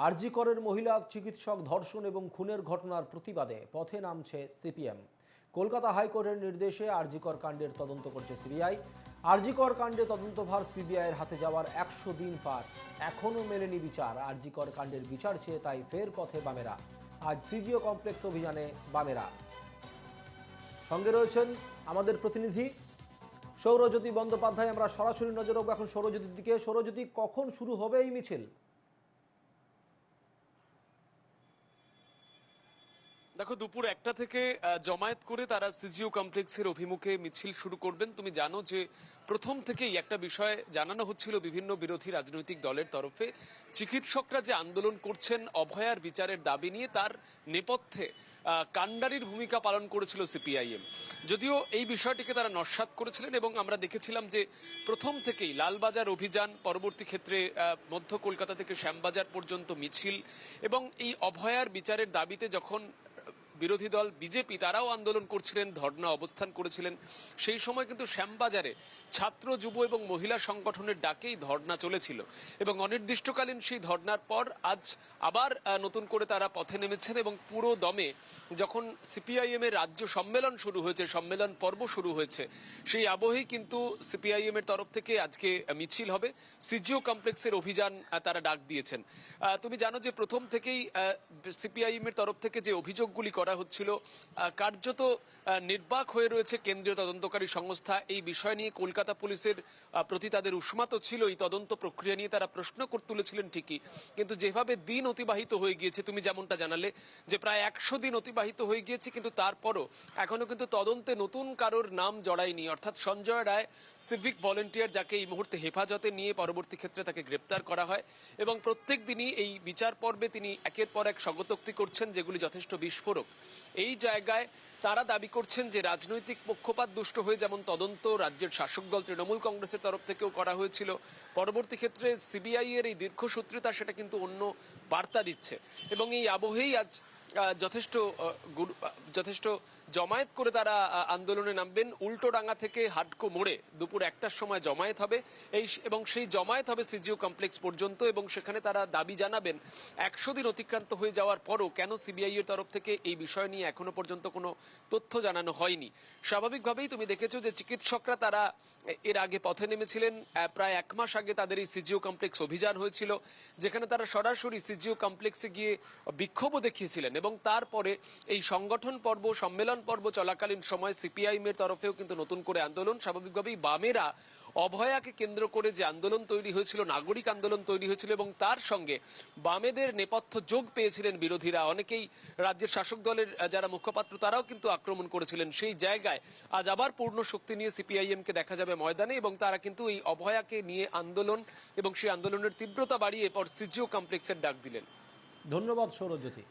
আরজি করের মহিলা চিকিৎসক ধর্ষণ এবং খুনের ঘটনার প্রতিবাদে পথে নামছে সিপিএম। কলকাতা হাইকোর্টের নির্দেশে আরজি কর কাণ্ডের তদন্ত করছে সিবিআই। আরজি কর কাণ্ডে তদন্তভার সিবিআইয়ের হাতে যাওয়ার 100 দিন পার, এখনও মেলেনি বিচার। আরজি কর কাণ্ডের বিচার চেয়ে তাই ফের পথে বামেরা। আজ সিজিও কমপ্লেক্স অভিযানে বামেরা। সঙ্গে রয়েছেন আমাদের প্রতিনিধি সৌরজ্যোতি বন্দ্যোপাধ্যায়। আমরা সরাসরি নজর রাখবো এখন সৌরজ্যোতির দিকে। সৌরজ্যোতি, কখন শুরু হবে এই মিছিল? দেখো, দুপুর 1টা থেকে জমায়েত করে তারা সিজিও কমপ্লেক্সের অভিমুখে মিছিল শুরু করবেন। তুমি জানো যে প্রথম থেকেই একটা বিষয় জানানো হচ্ছিল বিভিন্ন বিরোধী রাজনৈতিক দলের তরফে, চিকিৎসকরা যে আন্দোলন করছেন অভয়ার বিচারের দাবি নিয়ে, তার নেপথ্যে কাণ্ডারির ভূমিকা পালন করেছিল সিপিআইএম। যদিও এই বিষয়টিকে তারা নস্যাৎ করেছিলেন এবং আমরা দেখেছিলাম যে প্রথম থেকেই লালবাজার অভিযান, পরবর্তী ক্ষেত্রে মধ্য কলকাতা থেকে শ্যামবাজার পর্যন্ত মিছিল, এবং এই অভয়ার বিচারের দাবিতে যখন বিরোধী দল বিজেপি তারাও আন্দোলন করছিলেন, ধর্ণা অবস্থান করেছিলেন, সেই সময় কিন্তু শ্যামবাজারে ছাত্র, যুব এবং মহিলা সংগঠনের ডাকেই ধর্ণা চলেছিল এবং অনির্দিষ্টকালীন সেই ধর্ণার পর আজ আবার নতুন করে তারা পথে নেমেছেন এবং পুরো দমে যখন সিপিআইএম এর রাজ্য সম্মেলন শুরু হয়েছে, সম্মেলন পর্ব শুরু হয়েছে, সেই আবহেই কিন্তু সিপিআইএম এর তরফ থেকে আজকে মিছিল হবে। সিজিও কমপ্লেক্সের অভিযান তারা ডাক দিয়েছেন। তুমি জানো যে প্রথম থেকেই সিপিআইএম এর তরফ থেকে যে অভিযোগগুলি করা হচ্ছিল, কার্যত নির্বাক হয়ে রয়েছে কেন্দ্রীয় তদন্তকারী সংস্থা। এই বিষয় নিয়ে কলকাতা পুলিশের প্রতি তাদের উষ্মা তো ছিল, এই তদন্ত প্রক্রিয়া নিয়ে তারা প্রশ্ন তুলেছিলেন ঠিকই, কিন্তু যেভাবে দিন অতিবাহিত হয়ে গিয়েছে, তুমি যেমনটা জানালে যে প্রায় 100 দিন অতিবাহিত হয়ে গিয়েছে, কিন্তু তারপরও এখনো কিন্তু তদন্তে নতুন কারোর নাম জড়ায়নি। অর্থাৎ সঞ্জয় রায়, সিভিক ভলেন্টিয়ার, যাকে এই মুহূর্তে হেফাজতে নিয়ে পরবর্তী ক্ষেত্রে তাকে গ্রেপ্তার করা হয় এবং প্রত্যেক দিনই এই বিচার পর্বে তিনি একের পর এক স্বগতোক্তি করছেন, যেগুলি যথেষ্ট বিস্ফোরক। এই জায়গায় তারা দাবি করছেন যে রাজনৈতিক পক্ষপাত দুষ্ট হয়ে যেমন তদন্ত রাজ্যের শাসক দল তৃণমূল কংগ্রেসের তরফ থেকেও করা হয়েছিল, পরবর্তী ক্ষেত্রে সিবিআই এর এই দীর্ঘসূত্রিতা সেটা কিন্তু অন্য বার্তা দিচ্ছে এবং এই আবহেই আজ যথেষ্ট জমায়েত করে তারা আন্দোলনে নামবেন। উল্টোডাঙ্গা থেকে হাটকো মোড়ে দুপুর 1টার সময় জমায়েত হবে এবং সেই জমায়েত হবে সিজিও কমপ্লেক্স পর্যন্ত এবং সেখানে তারা দাবি জানাবেন 100 দিন অতিক্রান্ত হয়ে যাওয়ার পরও কেন সিবিআই এর তরফ থেকে এই বিষয় নিয়ে এখনো পর্যন্ত কোনো তথ্য জানানো হয়নি। স্বাভাবিকভাবেই তুমি দেখেছো যে চিকিৎসকরা তারা এর আগে পথে নেমেছিলেন। প্রায় 1 মাস আগে তাদের এই সিজিও কমপ্লেক্স অভিযান হয়েছিল, যেখানে তারা সরাসরি সিজিও কমপ্লেক্সে গিয়ে বিক্ষোভও দেখিয়েছিলেন এবং তারপরে এই সংগঠন পর্ব, সম্মেলন পর্ব চলাকালীন সময় সিপিআইএম এর তরফেও কিন্তু নতুন করে আন্দোলন। স্বাভাবিকভাবেই বামেরা অভয়াকে কেন্দ্র করে যে আন্দোলন তৈরি হয়েছিল, নাগরিক আন্দোলন তৈরি হয়েছিল এবং তার সঙ্গে বামেদের নেপথ্য যোগ পেয়েছিলেন বিরোধীরা। অনেকেই রাজ্যের শাসক দলের যারা মুখপাত্র তারাও কিন্তু আক্রমণ করেছিলেন। সেই জায়গায় আজ আবার পূর্ণ শক্তি নিয়ে সিপিআইএমকে দেখা যাবে ময়দানে এবং তারা কিন্তু এই অভয়াকে নিয়ে আন্দোলন এবং সেই আন্দোলনের তীব্রতা বাড়িয়ে এরপর সিজিও কমপ্লেক্সের ডাক দিলেন। ধন্যবাদ সৌরজ্যোতি।